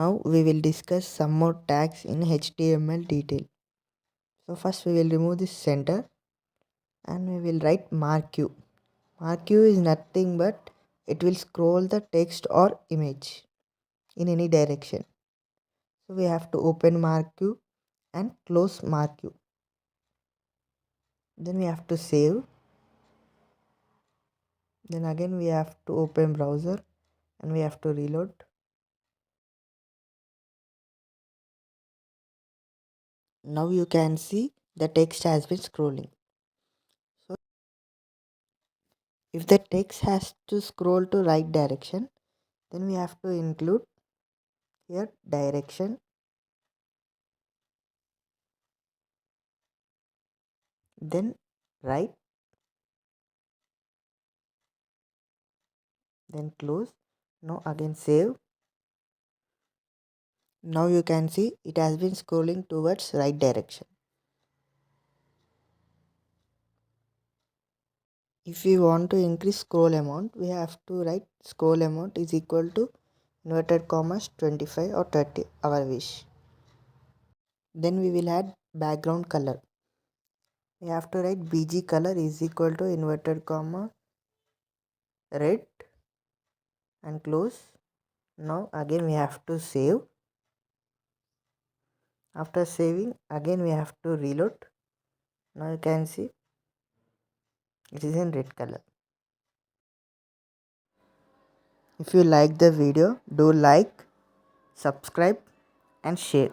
Now we will discuss some more tags in HTML detail. So first we will remove this center and we will write mark you. Mark you is nothing but it will scroll the text or image in any direction. So we have to open mark you and close mark you. Then we have to save. Then again we have to open browser and we have to reload. Now you can see the text has been scrolling. So if the text has to scroll to right direction, then we have to include here direction, then right, then close. Now again save. Now you can see it has been scrolling towards right direction. If we want to increase scroll amount, we have to write scroll amount is equal to inverted commas 25 or 30, our wish. Then we will add background color. We have to write bg color is equal to inverted comma red and close. Now again we have to save. After saving, again we have to reload. Now you can see it is in red color. If you like the video, do like, subscribe and share.